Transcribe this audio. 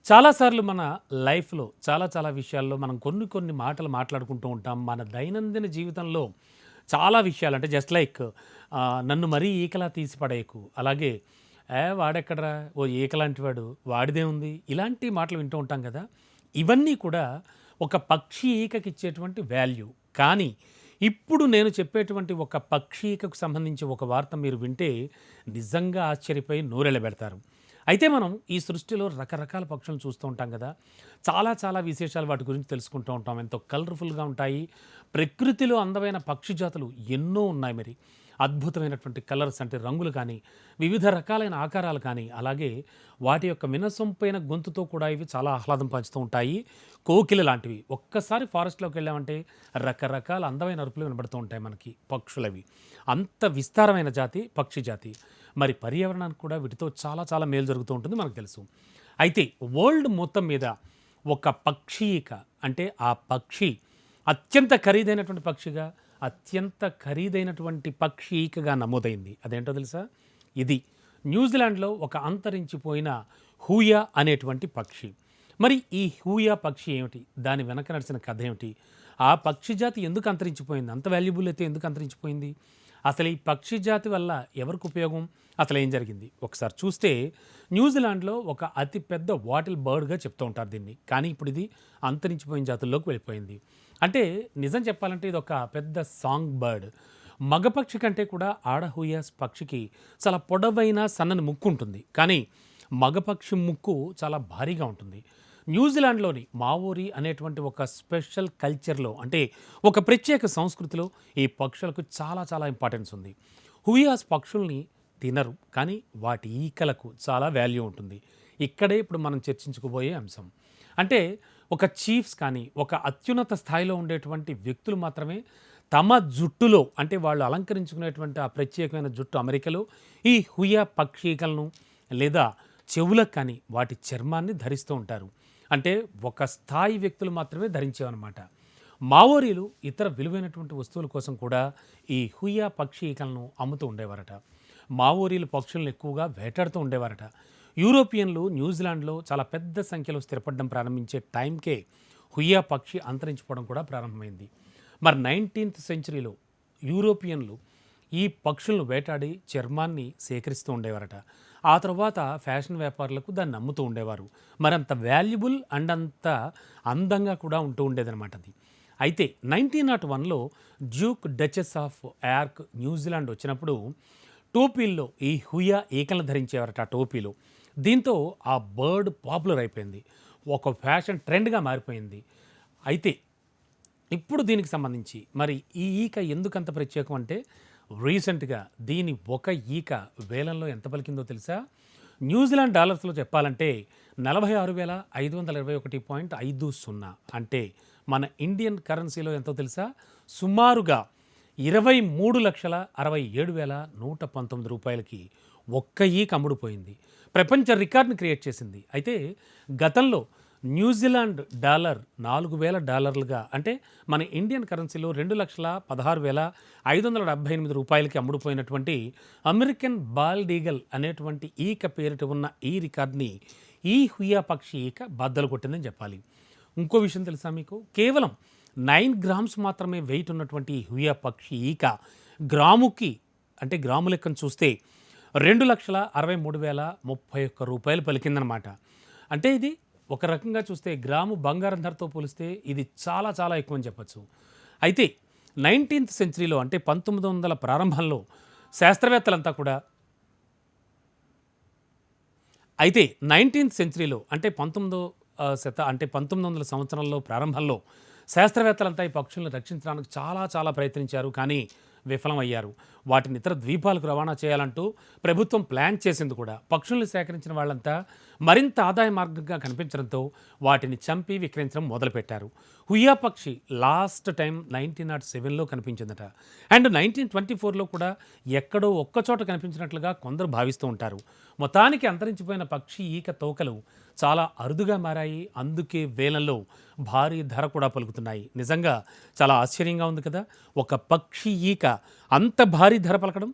చాలాసార్లు మన లైఫ్‌లో చాలా విషయాల్లో మనం కొన్ని మాటలు మాట్లాడుకుంటూ ఉంటాం. మన దైనందిన జీవితంలో చాలా విషయాలు అంటే జస్ట్ లైక్ నన్ను మరీ ఈకలా తీసి పడేయకు. అలాగే వాడెక్కడరా ఓ ఈకలాంటి వాడు వాడిదేముంది ఇలాంటి మాటలు వింటూ ఉంటాం కదా! ఇవన్నీ కూడా ఒక పక్షి ఈకకిచ్చేటువంటి వాల్యూ. కానీ ఇప్పుడు నేను చెప్పేటువంటి ఒక పక్షి ఈకకు సంబంధించి ఒక వార్త మీరు వింటే నిజంగా ఆశ్చర్యపోయి నోరెళ్ళబెడతారు. అయితే మనం ఈ సృష్టిలో రకరకాల పక్షులను చూస్తూ ఉంటాం కదా! చాలా విశేషాలు వాటి గురించి తెలుసుకుంటూ ఉంటాం. ఎంతో కలర్‌ఫుల్‌గా ఉంటాయి. ప్రకృతిలో అందమైన పక్షి జాతులు ఎన్నో ఉన్నాయి మరి. అద్భుతమైనటువంటి కలర్స్ అంటే రంగులు కానీ, వివిధ రకాలైన ఆకారాలు కానీ, అలాగే వాటి యొక్క వినసొంపైన గొంతుతో కూడా ఇవి చాలా ఆహ్లాదం పంచుతూ ఉంటాయి. కోకిల లాంటివి. ఒక్కసారి ఫారెస్ట్‌లోకి వెళ్ళామంటే రకరకాల అందమైన అరుపులు వినబడుతూ ఉంటాయి మనకి పక్షులవి. అంత విస్తారమైన జాతి పక్షి జాతి. మరి పర్యావరణానికి కూడా వీటితో చాలా మేలు జరుగుతూ ఉంటుంది మనకు తెలుసు. అయితే వరల్డ్ మొత్తం మీద ఒక పక్షి ఈక అంటే ఆ పక్షి అత్యంత ఖరీదైనటువంటి పక్షిగా, అత్యంత ఖరీదైనటువంటి పక్షి ఈకగా నమోదైంది. అదేంటో తెలుసా? ఇది న్యూజిలాండ్‌లో ఒక అంతరించిపోయిన హూయా అనేటువంటి పక్షి. మరి ఈ హూయా పక్షి ఏమిటి? దాని వెనక నడిచిన కథ ఏమిటి? ఆ పక్షి జాతి ఎందుకు అంతరించిపోయింది? అంత వాల్యుబుల్ అయితే ఎందుకు అంతరించిపోయింది? అసలు ఈ పక్షి జాతి వల్ల ఎవరికి ఉపయోగం? అసలు ఏం జరిగింది? ఒకసారి చూస్తే న్యూజిలాండ్‌లో ఒక అతి పెద్ద వాటిల్ బర్డ్‌గా చెప్తూ ఉంటారు దీన్ని. కానీ ఇప్పుడు ఇది అంతరించిపోయిన జాతుల్లోకి వెళ్ళిపోయింది. అంటే నిజం చెప్పాలంటే ఇది ఒక పెద్ద సాంగ్ బర్డ్. మగపక్షి కంటే కూడా ఆడ హూయాస్ పక్షికి చాలా పొడవైన సన్నని ముక్కు ఉంటుంది. కానీ మగపక్షి ముక్కు చాలా భారీగా ఉంటుంది. న్యూజిలాండ్‌లోని మావోరీ అనేటువంటి ఒక స్పెషల్ కల్చర్‌లో అంటే ఒక ప్రత్యేక సంస్కృతిలో ఈ పక్షులకు చాలా ఇంపార్టెన్స్ ఉంది. హూయాస్ పక్షుల్ని తినరు, కానీ వాటి ఈకలకు చాలా వాల్యూ ఉంటుంది. ఇక్కడే ఇప్పుడు మనం చర్చించుకోబోయే అంశం. అంటే ఒక చీఫ్స్ కానీ, ఒక అత్యున్నత స్థాయిలో ఉండేటువంటి వ్యక్తులు మాత్రమే తమ జుట్టులో అంటే వాళ్ళు అలంకరించుకునేటువంటి ఆ ప్రత్యేకమైన జుట్టు అమరికలో ఈ హుయా పక్షికలను లేదా చెవులకు కానీ వాటి చర్మాన్ని ధరిస్తూ ఉంటారు. అంటే ఒక స్థాయి వ్యక్తులు మాత్రమే ధరించేవన్నమాట. మావోరీలు ఇతర విలువైనటువంటి వస్తువుల కోసం కూడా ఈ హుయా పక్షి ఈకలను అమ్ముతూ ఉండేవారట. మావోరీలు పక్షులను ఎక్కువగా వేటాడుతూ ఉండేవారట. యూరోపియన్లు న్యూజిలాండ్లో చాలా పెద్ద సంఖ్యలో స్థిరపడడం ప్రారంభించే టైంకే హుయా పక్షి అంతరించిపోవడం కూడా ప్రారంభమైంది. మరి 19th సెంచరీలో యూరోపియన్లు ఈ పక్షులను వేటాడి చర్మాన్ని సేకరిస్తూ ఉండేవారట. ఆ తర్వాత ఫ్యాషన్ వ్యాపారులకు దాన్ని అమ్ముతూ ఉండేవారు. మరి అంత వాల్యుబుల్ అండ్ అంత అందంగా కూడా ఉంటూ ఉండేదన్నమాట అది. అయితే 1901లో duke duchess of York New Zealand వచ్చినప్పుడు టోపీల్లో ఈ హుయా ఈకలను ధరించేవారట ఆ టోపీలో. దీంతో ఆ బర్డ్ పాపులర్ అయిపోయింది. ఒక ఫ్యాషన్ ట్రెండ్గా మారిపోయింది. అయితే ఇప్పుడు దీనికి సంబంధించి మరి ఈ ఈక ఎందుకంత ప్రత్యేకం అంటే రీసెంట్గా దీని ఒక ఈక వేలంలో ఎంత పలికిందో తెలుసా? న్యూజిలాండ్ డాలర్స్లో చెప్పాలంటే 46,521.50 అంటే మన ఇండియన్ కరెన్సీలో ఎంతో తెలుసా? సుమారుగా 23,67,119 రూపాయలకి ఒక్క ఈక అమ్ముడుపోయింది. ప్రపంచ రికార్డుని క్రియేట్ చేసింది. అయితే గతంలో న్యూజిలాండ్ డాలర్ $4,000 అంటే మన ఇండియన్ కరెన్సీలో 2,16,578 రూపాయలకి అమ్ముడుపోయినటువంటి అమెరికన్ బాల్డ్ ఈగల్ అనేటువంటి ఈక పేరిట ఉన్న ఈ రికార్డ్ని ఈ హుయా పక్షి ఈక బద్దలు కొట్టిందని చెప్పాలి. ఇంకో విషయం తెలుసా మీకు? కేవలం 9 గ్రామ్స్ మాత్రమే వెయిట్ ఉన్నటువంటి ఈ హుయా పక్షి ఈక గ్రాముకి అంటే గ్రాము లెక్కను చూస్తే 2,63,031 రూపాయలు పలికిందనమాట. అంటే ఇది ఒక రకంగా చూస్తే గ్రాము బంగారం ధరతో పోలిస్తే ఇది చాలా ఎక్కువ అని చెప్పచ్చు. అయితే 19th సెంచరీలో అంటే 1900 ప్రారంభంలో శాస్త్రవేత్తలంతా కూడా 19th సెంచరీలో అంటే 1900 సంవత్సరంలో ప్రారంభంలో శాస్త్రవేత్తలంతా ఈ పక్షులను రక్షించడానికి చాలా ప్రయత్నించారు, కానీ విఫలమయ్యారు. వాటిని ఇతర ద్వీపాలకు రవాణా చేయాలంటూ ప్రభుత్వం ప్లాన్ చేసింది కూడా. పక్షుల్ని సేకరించిన వాళ్ళంతా మరింత ఆదాయ మార్గంగా కనిపించడంతో వాటిని చంపి విక్రయించడం మొదలుపెట్టారు. హుయా పక్షి లాస్ట్ టైం 1907లో కనిపించిందట. అండ్ 1924లో కూడా ఎక్కడో ఒక్కచోట కనిపించినట్లుగా కొందరు భావిస్తూ ఉంటారు. మొత్తానికి అంతరించిపోయిన పక్షి ఈక తోకలు చాలా అరుదుగా మారాయి. అందుకే వేలంలో భారీ ధర కూడా పలుకుతున్నాయి. నిజంగా చాలా ఆశ్చర్యంగా ఉంది కదా, ఒక పక్షి ఈక అంత భారీ ధర పలకడం.